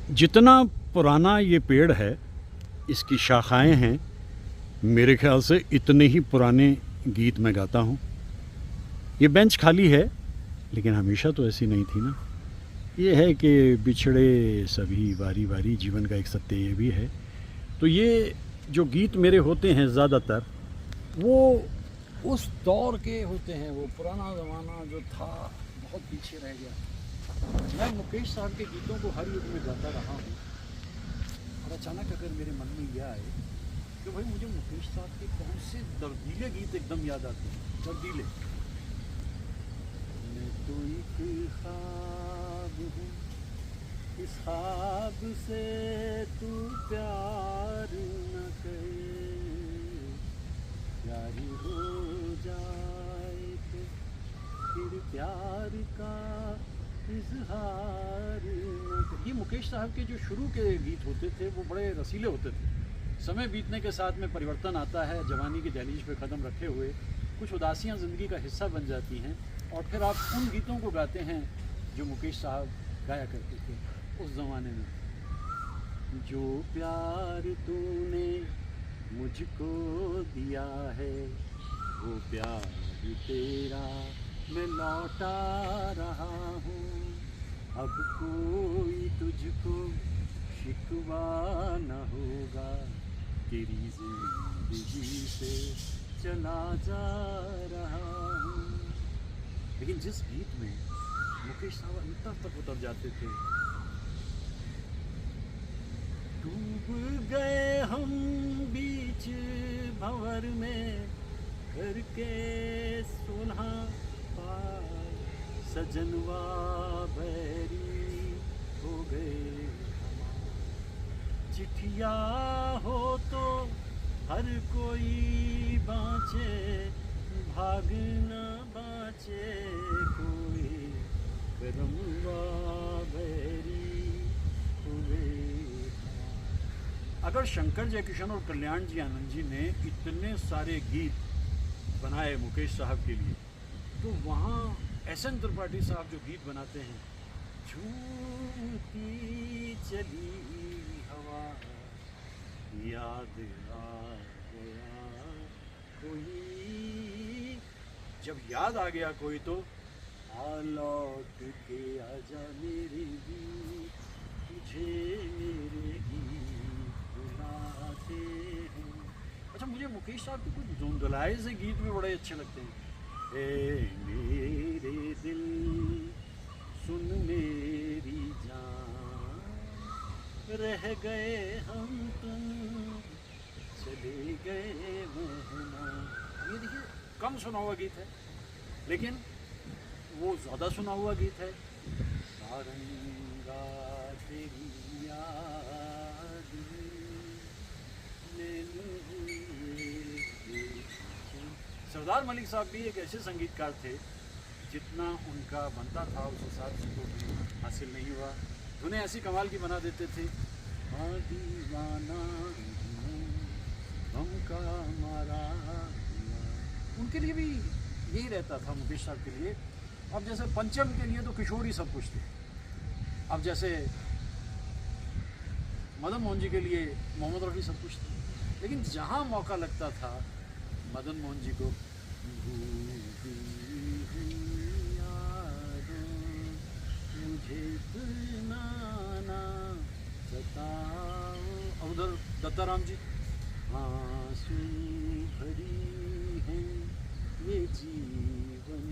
जितना पुराना ये पेड़ है, इसकी शाखाएं हैं, मेरे ख्याल से इतने ही पुराने गीत मैं गाता हूँ। ये बेंच खाली है, लेकिन हमेशा तो ऐसी नहीं थी ना। ये है कि बिछड़े सभी बारी बारी, जीवन का एक सत्य ये भी है। तो ये जो गीत मेरे होते हैं ज़्यादातर, वो उस दौर के होते हैं। वो पुराना ज़माना जो था बहुत पीछे रह गया। मैं मुकेश साहब के गीतों को हर युग में गाता रहा हूँ, और अचानक अगर मेरे मन में यह आए कि भाई मुझे मुकेश साहब के कौन से दर्दीले गीत एकदम याद आते हैं, दर्दीले। मैं तो एक ख्वाब हूँ, इस ख्वाब से तू प्यार न करे, प्यार हो जाए तो फिर प्यार का इजहार न करे। ये मुकेश साहब के जो शुरू के गीत होते थे वो बड़े रसीले होते थे। समय बीतने के साथ में परिवर्तन आता है, जवानी की दहलीज पे कदम रखे हुए कुछ उदासियाँ ज़िंदगी का हिस्सा बन जाती हैं, और फिर आप उन गीतों को गाते हैं जो मुकेश साहब गाया करते थे उस ज़माने में। जो प्यार तूने मुझको दिया है, वो प्यार तेरा मैं लौटा रहा हूँ। अब कोई तुझको शिकवा न होगा, तेरी जिंदगी से चला जा रहा हूँ। लेकिन जिस गीत में मुकेश साहब अंतर तक उतर जाते थे, डूब गए हम बीच भंवर में, करके सुलह पार, सजनवा बैरी हो गए। चिट्ठिया हो तो हर कोई बाँचे, भाग न बाँचे कोई, करमवा बैरी हो गए। अगर शंकर जयकिशन और कल्याण जी आनंद जी ने इतने सारे गीत बनाए मुकेश साहब के लिए, तो वहाँ एस.एन. त्रिपाठी साहब जो गीत बनाते हैं, झूमती चली हवा, याद आ गया कोई, जब याद आ गया कोई तो आ लौट के आजा मेरे गीत, तुझे मेरे गीत बुलाते हैं। अच्छा, मुझे मुकेश साहब के कुछ धुंधलाए से गीत भी बड़े अच्छे लगते हैं। ए मेरे दिल सुन मेरी जान, रह गए हम तुम चले गए वहाँ। ये देखिए, कम सुना हुआ गीत है, लेकिन वो ज़्यादा सुना हुआ गीत है। सारंगा तेरी याद सरदार मलिक साहब भी एक ऐसे संगीतकार थे, जितना उनका बनता था उस हिसाब से तो हासिल नहीं हुआ। धुनें ऐसी कमाल की बना देते थे, दीवाना गम का मारा। उनके लिए भी यही रहता था मुकेश साहब के लिए। अब जैसे पंचम के लिए तो किशोर ही सब कुछ थे। अब जैसे मदन मोहन जी के लिए मोहम्मद रफ़ी सब कुछ थे। लेकिन जहाँ मौका लगता था मदन मोहन जी को, मुझे ना सताओ, उधर दत्ताराम जी, आंसू भरी है ये जीवन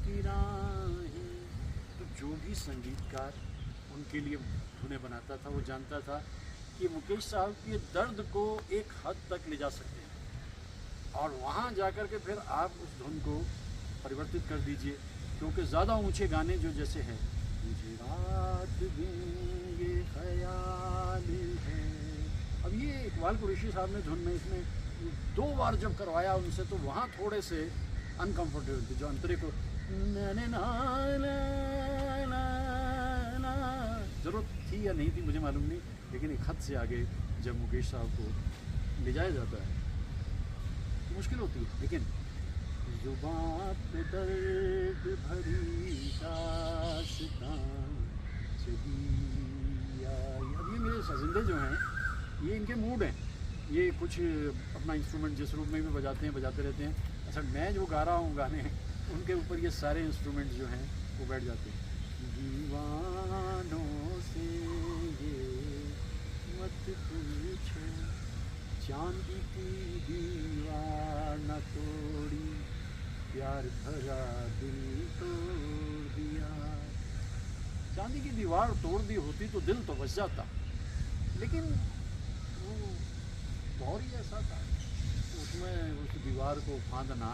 की राहें। तो जो भी संगीतकार उनके लिए धुनें बनाता था, वो जानता था कि मुकेश साहब के दर्द को एक हद तक ले जा सकते हैं, और वहाँ जाकर के फिर आप उस धुन को परिवर्तित कर दीजिए। क्योंकि ज़्यादा ऊंचे गाने जो जैसे हैं, मुझे रात दिन ये ख्याल है, अब ये इकबाल कुरैशी साहब ने धुन में इसमें 2 बार जब करवाया उनसे, तो वहाँ थोड़े से अनकम्फर्टेबल थे। जो अंतरे को ज़रूरत थी या नहीं थी मुझे मालूम नहीं, लेकिन एक हद से आगे जब मुकेश साहब को ले जाया जाता है तो मुश्किल होती है। लेकिन जुबां पे दर्द भरी दास्तां चली अब ये मेरे सजिंदे जो हैं, ये इनके मूड हैं, ये कुछ अपना इंस्ट्रूमेंट जिस रूप में भी बजाते हैं बजाते रहते हैं। अच्छा, मैं जो गा रहा हूँ गाने, उनके ऊपर ये सारे इंस्ट्रूमेंट जो हैं वो बैठ जाते हैं। दीवानों से ये मत पूछो, चांदी की दीवार न तोड़ी, प्यार भरा दिल तोड़ दिया। चांदी की दीवार तोड़ दी होती तो दिल तो बच जाता, लेकिन वो दौर ही ऐसा था, उसमें उस दीवार को फांदना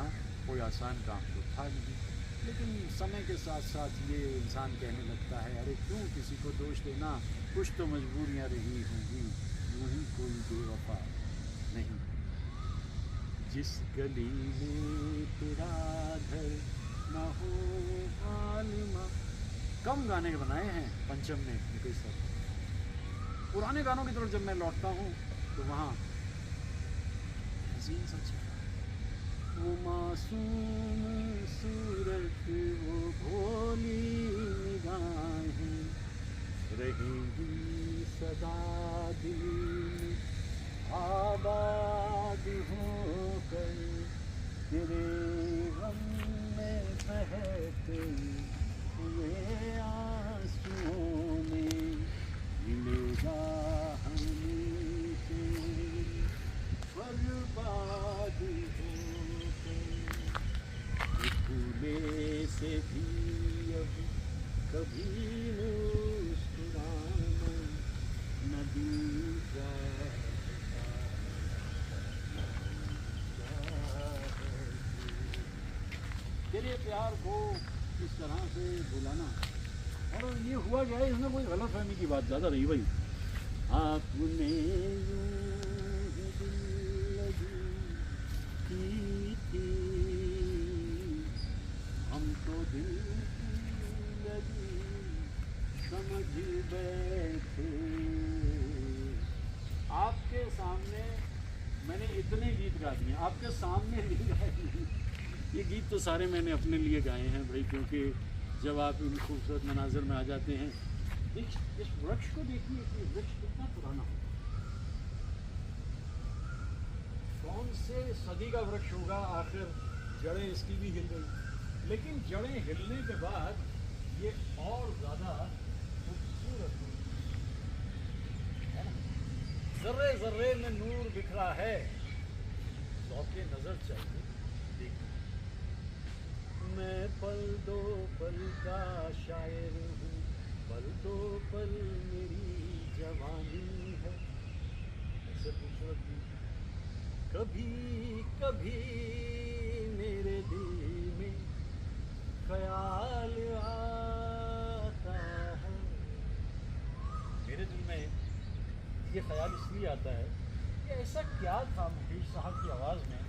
कोई आसान काम तो था नहीं। लेकिन समय के साथ साथ ये इंसान कहने लगता है, अरे क्यों किसी को दोष देना, कुछ तो मजबूरियाँ रही होंगी, यूं ही कोई बेवफा नहीं। जिस गली में तेरा घर न हो आलिमा। कम गाने बनाए हैं पंचम ने मुकेश साहब। पुराने गानों की तरफ जब मैं लौटता हूँ तो वहाँ हसीन सच है, वो मासूम सूरत, वो भोली निगाहें रहेंगी सदा दिल में, आबाद होकर तेरे गम में बहते हुए आंसुओं में मिलेगा हमें बर्बाद भूले से भी अब कभी मुस्कुराना न दिल का। तेरे प्यार को इस तरह से भुलाना। और ये हुआ क्या है, इसमें कोई गलतफहमी की बात ज़्यादा रही भाई। आपने की थी, हम तो दिल की लगी समझ बैठे। आपके सामने मैंने इतने गीत गा दिए, आपके सामने नहीं गाए। ये गीत तो सारे मैंने अपने लिए गाए हैं भाई, क्योंकि जब आप इन खूबसूरत मनाज़र में आ जाते हैं, इस वृक्ष को देखिए कि वृक्ष कितना पुराना हो, कौन से सदी का वृक्ष होगा, आखिर जड़ें इसकी भी हिल गई, लेकिन जड़ें हिलने के बाद ये और ज़्यादा खूबसूरत हो, है ना। जर्रे जर्रे में नूर बिखरा है, शौक़े नज़र चाहिए देखना। मैं पल दो पल का शायर हूँ, पल दो पल मेरी जवानी है। ऐसे खूबसूरत गीत। कभी कभी मेरे दिल में ख्याल आता है, मेरे दिल में ये ख्याल इसलिए आता है कि ऐसा क्या था मुकेश साहब की आवाज़ में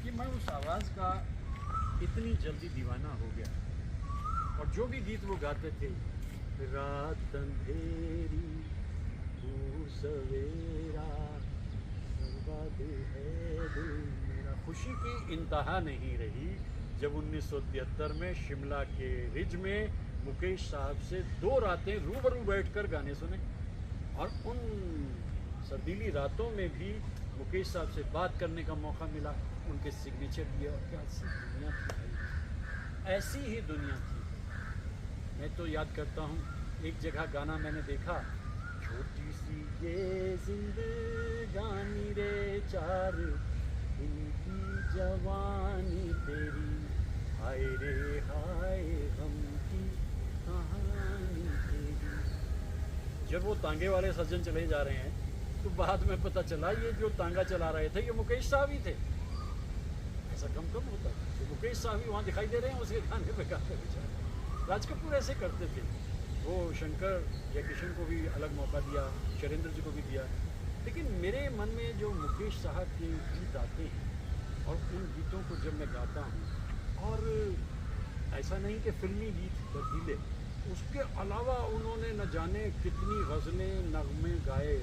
कि मैं उस आवाज़ का इतनी जल्दी दीवाना हो गया। और जो भी गीत वो गाते थे, रात अंधेरी तू सवेरा, बर्बाद है दिल मेरा। खुशी की इंतहा नहीं रही जब 1973 में शिमला के रिज में मुकेश साहब से 2 रातें रूबरू बैठकर गाने सुने। और उन सर्दीली रातों में भी मुकेश साहब से बात करने का मौका मिला, उनके सिग्नेचर दिए। और क्या सी दुनिया थी, ऐसी ही दुनिया थी। मैं तो याद करता हूँ, एक जगह गाना मैंने देखा, छोटी सी ये जिंदगानी रे, 4 दिन की जवानी तेरी, हाय रे हाय हम की कहानी तेरी। जब वो तांगे वाले सज्जन चले जा रहे हैं तो बाद में पता चला ये जो तांगा चला रहे थे ये मुकेश साहब ही थे। ऐसा कम होता है, तो मुकेश साहब ही वहाँ दिखाई दे रहे हैं उसके गाने पे गाते बेचारे। राज कपूर ऐसे करते थे, वो शंकर या किशन को भी अलग मौका दिया, शैलेंद्र जी को भी दिया। लेकिन मेरे मन में जो मुकेश साहब के गीत आते हैं और उन गीतों को जब मैं गाता हूँ, और ऐसा नहीं कि फिल्मी गीत बदीले, उसके अलावा उन्होंने न जाने कितनी गज़लें नगमे गाए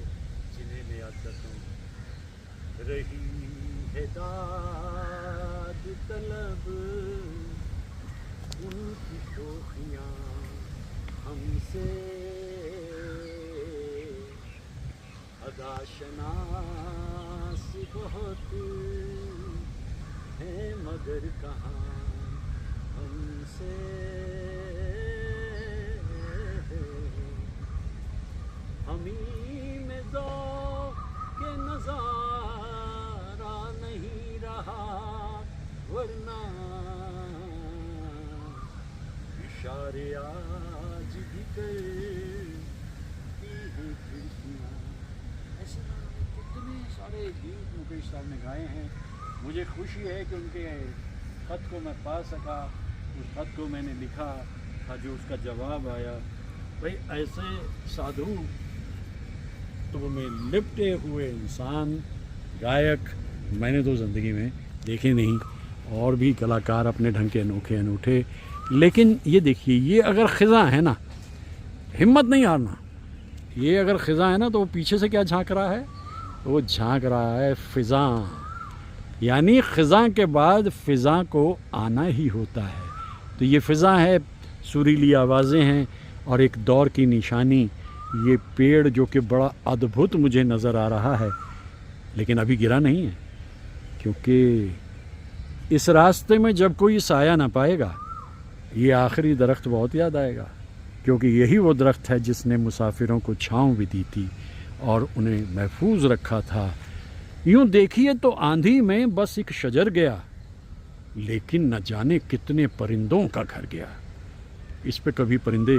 जिन्हें मैं याद करता हूँ। रही है दाद तलब उनकी शोखियाँ हमसे, अदाशनास बहुत है मगर कहाँ हमसे, हमी में दो के नजारा नहीं रहा, वरना इशारे आज भी करती हैं खिड़कियाँ। ऐसे कितने सारे गीत मुकेश साहब ने गाए हैं। मुझे खुशी है कि उनके ख़त को मैं पा सका, उस ख़त को मैंने लिखा था जो उसका जवाब आया। भाई ऐसे साधु तो में लिपटे हुए इंसान गायक मैंने तो ज़िंदगी में देखे नहीं, और भी कलाकार अपने ढंग के अनोखे अनूठे। लेकिन ये देखिए, ये अगर ख़िज़ा है ना, हिम्मत नहीं हारना। ये अगर ख़िज़ा है ना तो वो पीछे से क्या झांक रहा है, वो झांक रहा है फ़िज़ा। यानी ख़िज़ा के बाद फ़िज़ा को आना ही होता है। तो ये फ़िज़ा है, सुरीली आवाज़ें हैं और एक दौर की निशानी। ये पेड़ जो कि बड़ा अद्भुत मुझे नज़र आ रहा है, लेकिन अभी गिरा नहीं है, क्योंकि इस रास्ते में जब कोई साया ना पाएगा, ये आखिरी दरख्त बहुत याद आएगा, क्योंकि यही वो दरख्त है जिसने मुसाफिरों को छाँव भी दी थी और उन्हें महफूज रखा था। यूँ देखिए तो आंधी में बस एक शजर गया, लेकिन न जाने कितने परिंदों का घर गया। इस पे कभी परिंदे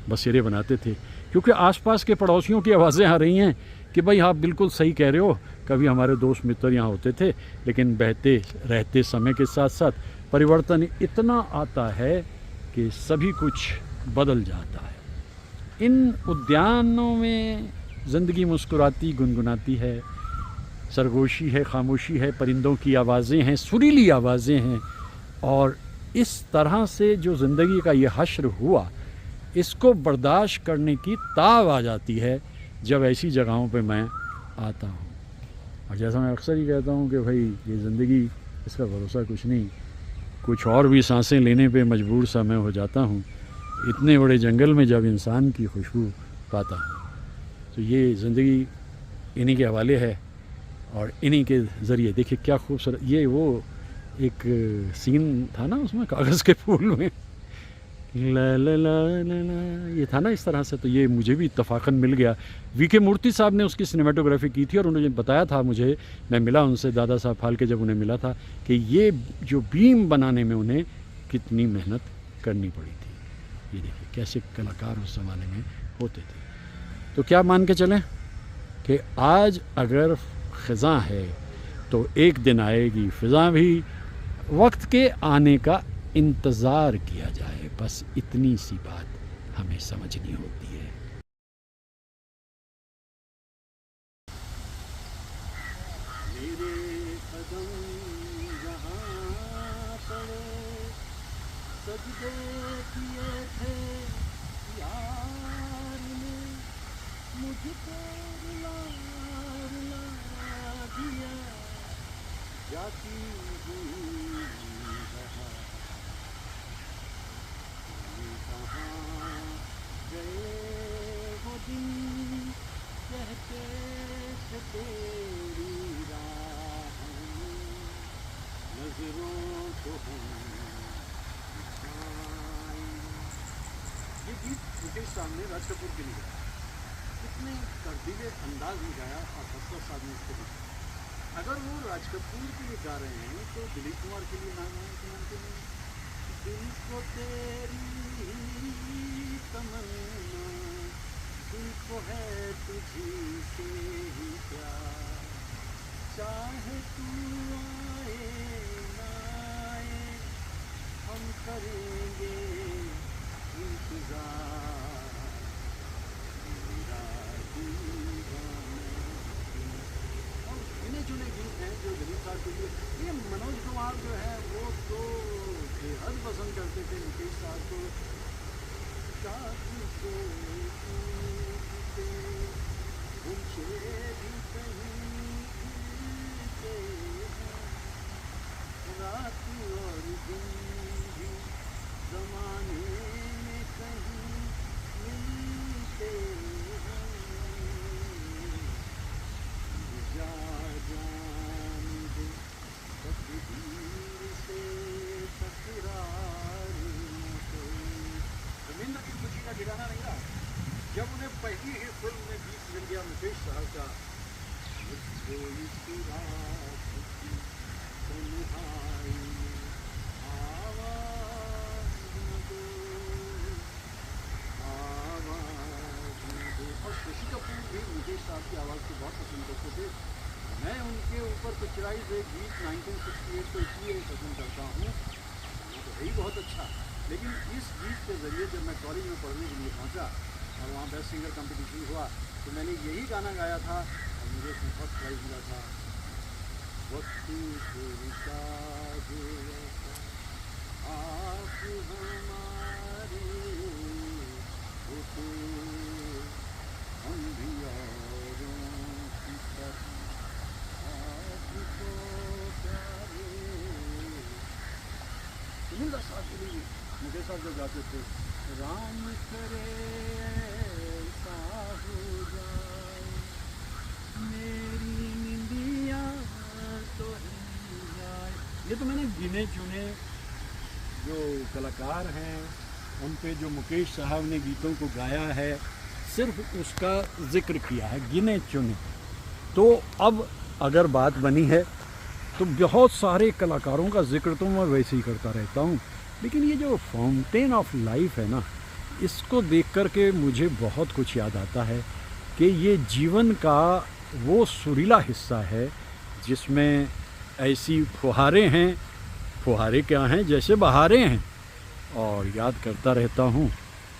बसेरे बनाते थे, क्योंकि आसपास के पड़ोसियों की आवाज़ें आ रही हैं कि भाई आप बिल्कुल सही कह रहे हो। कभी हमारे दोस्त मित्र यहाँ होते थे, लेकिन बहते रहते समय के साथ साथ परिवर्तन इतना आता है कि सभी कुछ बदल जाता है। इन उद्यानों में ज़िंदगी मुस्कुराती गुनगुनाती है, सरगोशी है, खामोशी है, परिंदों की आवाज़ें हैं, सुरीली आवाज़ें हैं। और इस तरह से जो ज़िंदगी का ये हश्र हुआ, इसको बर्दाश्त करने की ताव आ जाती है जब ऐसी जगहों पे मैं आता हूँ। और जैसा मैं अक्सर ही कहता हूँ कि भाई ये ज़िंदगी, इसका भरोसा कुछ नहीं, कुछ और भी सांसें लेने पे मजबूर सा मैं हो जाता हूँ इतने बड़े जंगल में जब इंसान की खुशबू पाता हूँ। तो ये ज़िंदगी इन्हीं के हवाले है और इन्हीं के ज़रिए देखिए क्या खूबसूरत। ये वो एक सीन था ना उसमें, कागज़ के फूल में ला ला ला ला ला, ये था ना इस तरह से। तो ये मुझे भी इत्तफाकन मिल गया। वीके मूर्ति साहब ने उसकी सिनेमेटोग्राफी की थी और उन्होंने बताया था मुझे, मैं मिला उनसे, दादा साहब फाल्के जब उन्हें मिला था, कि ये जो बीम बनाने में उन्हें कितनी मेहनत करनी पड़ी थी। ये देखिए कैसे कलाकार उस ज़माने में होते थे। तो क्या मान के चलें कि आज अगर ख़िज़ा है तो एक दिन आएगी फ़िज़ा भी। वक्त के आने का इंतज़ार किया जाए, बस इतनी सी बात हमें समझनी होती है। मेरे कदम जहाँ पड़े, सजदे किए थे यार ने, मुझको रुला रुला दिया, जाती हुई ये गीत मुकेश साहब ने राज कपूर के लिए गाया, कितने तर्दीले अंदाज में गाया और हसरत साहब ने इसको लिखा। अगर वो राज कपूर के लिए गा रहे हैं तो दिलीप कुमार के लिए ना गाएं तो मुमकिन नहीं। दिल को तेरी तमन्ना, दिल को है तुझी से ही प्यार, चाहे तू आए ना आए हम करेंगे इंतजार, मेरा दीवाना। और गिने चुने गीत हैं जो दिलीप साहब के लिए। ये मनोज कुमार जो है वो तो बेहद पसंद करते थे मुकेश साहब को। उनसे भी कहीं खिलते हैं, रात और दिन भी ज़माने में कहीं मिलते हैं। मुकेश साहब का मुझको इस रात की तन्हाई में आवाज़ न दो, आवाज़ न दो। और शशि कपूर भी मुकेश साहब की आवाज़ को बहुत पसंद करते थे। मैं उनके ऊपर पिक्चराइज एक गीत 1968 को इसलिए पसंद करता हूँ, वो तो है ही बहुत अच्छा, लेकिन इस गीत के ज़रिए जब मैं कॉलेज में पढ़ने के लिए पहुँचा और वहाँ बेस्ट सिंगर कंपटीशन हुआ तो मैंने यही गाना गाया था और मुझे उसमें फर्स्ट प्राइज़ मिला था। वक्त फिरता जो आप हमारे हो तो हम भी औरों की तरह आपको प्यारे। सुनील दास साहब के लिए मुकेश साहब जब गाते थे, राम करे ऐसा हो जाए मेरी निंदिया तो ही जाए। ये तो मैंने गिने चुने जो कलाकार हैं उन पे जो मुकेश साहब ने गीतों को गाया है, सिर्फ उसका जिक्र किया है, गिने चुने। तो अब अगर बात बनी है तो बहुत सारे कलाकारों का जिक्र तो मैं वैसे ही करता रहता हूँ, लेकिन ये जो फाउंटेन ऑफ लाइफ है ना, इसको देख कर के मुझे बहुत कुछ याद आता है कि ये जीवन का वो सुरीला हिस्सा है जिसमें ऐसी फुहारें हैं, फुहारे क्या हैं, जैसे बहारें हैं। और याद करता रहता हूँ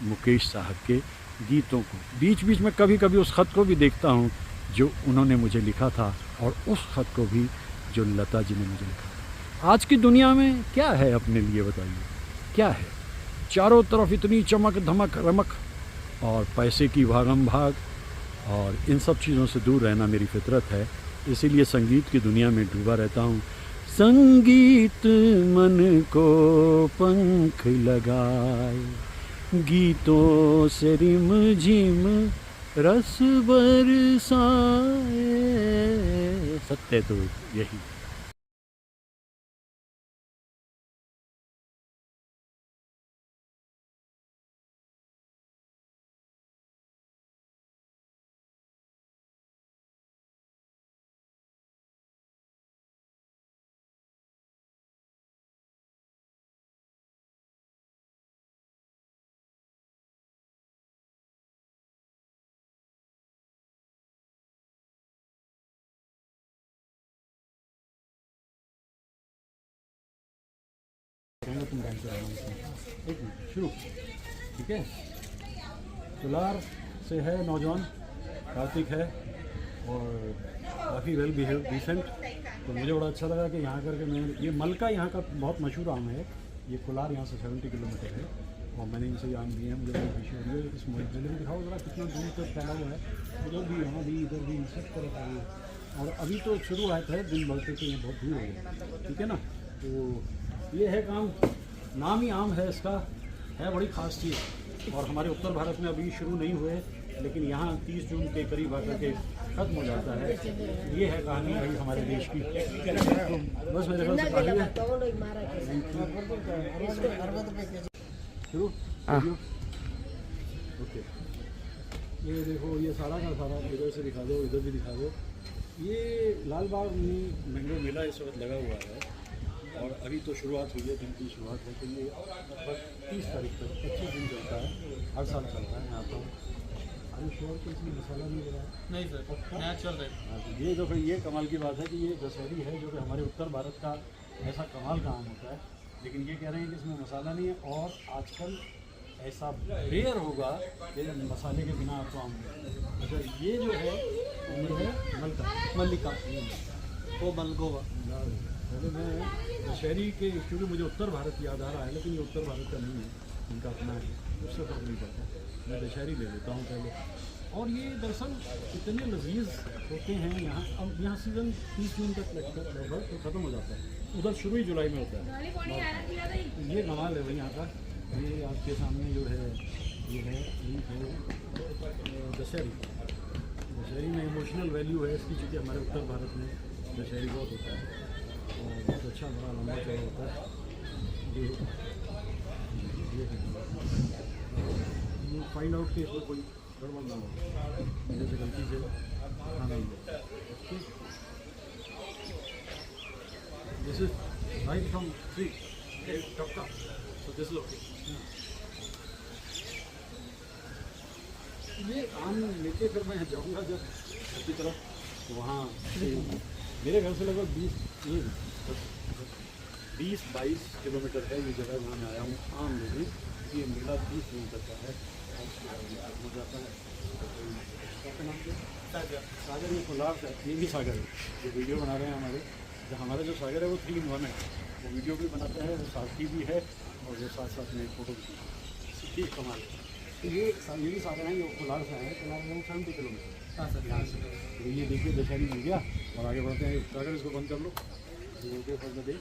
मुकेश साहब के गीतों को। बीच बीच में कभी कभी उस ख़त को भी देखता हूँ जो उन्होंने मुझे लिखा था और उस ख़त को भी जो लता जी ने मुझे लिखा था। आज की दुनिया में क्या है अपने लिए, बताइए क्या है? चारों तरफ इतनी चमक धमक रमक और पैसे की भागम भाग, और इन सब चीज़ों से दूर रहना मेरी फितरत है। इसीलिए संगीत की दुनिया में डूबा रहता हूँ। संगीत मन को पंख लगाए, गीतों से रिम झिम रस बरसाए। सत्य तो यही। तुम डांस एक मिनट शुरू, ठीक है। कोलार से है नौजवान, कार्तिक है और काफ़ी वेल बिहेव डिसेंट। तो मुझे बड़ा अच्छा लगा कि यहाँ करके मैं, ये मलका यहाँ का बहुत मशहूर आम है। ये कोलार यहाँ से 70 किलोमीटर है और मैंने इनसे आम दिए हैं। मुझे बड़ी खुशी हो रही है। इस मोहल्ले में दिखाओ ज़रा कितना दूर तक फैला हुआ है, उधर भी, यहाँ भी, इधर भी, सब तरफ है। और अभी तो शुरुआत है, दिन बढ़ते तो ये बहुत दूर हो गया, ठीक है ना। तो ये है काम, नाम ही आम है इसका, है बड़ी ख़ास चीज़। और हमारे उत्तर भारत में अभी शुरू नहीं हुए, लेकिन यहाँ 30 जून के करीब आकर के ख़त्म हो जाता है। ये है कहानी भाई हमारे देश की। तो बस मेरे ख्याल से काफ़ी है। शुरू ओके। ये देखो, ये सारा का सारा इधर से दिखा दो, इधर भी दिखा दो। ये लाल बाग में मैंगो मेला इस वक्त लगा हुआ है और अभी तो शुरुआत हुई है, दिन की शुरुआत है। तो ये लगभग 30 तारीख तक 25 दिन चलता है, हर साल चलता है। मैं आता हूँ। अरे श्योर तो इसमें मसाला नहीं लगा? नहीं सर, नया चल रहा है। हाँ, ये देखो, ये कमाल की बात है कि ये दशहरी है, जो कि हमारे उत्तर भारत का ऐसा कमाल का आम होता है। लेकिन ये कह रहे हैं कि इसमें मसाला नहीं है और आजकल ऐसा रेयर होगा कि मसाले के बिना आपको आम मिले। अच्छा, ये जो है ये है मल्लिका, वो मलगोवा। पहले मैं दशहरी के, क्योंकि मुझे उत्तर भारत याद आ रहा है, लेकिन ये उत्तर भारत का नहीं है, इनका अपना है, उससे फर्क नहीं पड़ता। मैं दशहरी ले लेता हूँ पहले। और ये दरअसल इतने लजीज होते हैं यहाँ। अब यहाँ सीज़न 30 जून तक लगभग तो ख़त्म हो जाता है, उधर शुरू ही जुलाई में होता है। ये कमाल है भाई यहाँ का। ये आपके सामने जो है ये है दशहरी। दशहरी में इमोशनल वैल्यू है इसकी, चूँकि हमारे उत्तर भारत में दशहरी बहुत होता है और बहुत अच्छा, बड़ा लंबा चौड़ा होता है। ये फाइंड आउट कि इसमें कोई गड़बड़ ना हो, मेरे से गलती से खाना नहीं है। This is right from tree टपका, सो दिस इज ओके। ये आम लेके फिर मैं जाऊँगा जब घर की तरफ, तो वहाँ मेरे घर से लगभग 20-22 किलोमीटर है ये जगह जहाँ मैं आया हूँ आम लेने। ये मेला 30 किलोमीटर का है, हो जाता है। आपका नाम क्या? सागर। ये कोलार से, ये भी सागर है जो वीडियो बना रहे हैं हमारे। जो हमारा जो सागर है वो 3 in 1 है, वो वीडियो भी बनाता है, वो साथी भी है और वो साथ साथ में फ़ोटो भी सीखी कमाल है। तो ये भी सागर है, जो कोलार से है, कोलार से 70 किलोमीटर। हाँ सर, यहाँ से। तो ये देखिए दशहरी मिल गया और आगे बढ़ते हैं। सागर इसको बंद कर लो, ओके फॉर द डे।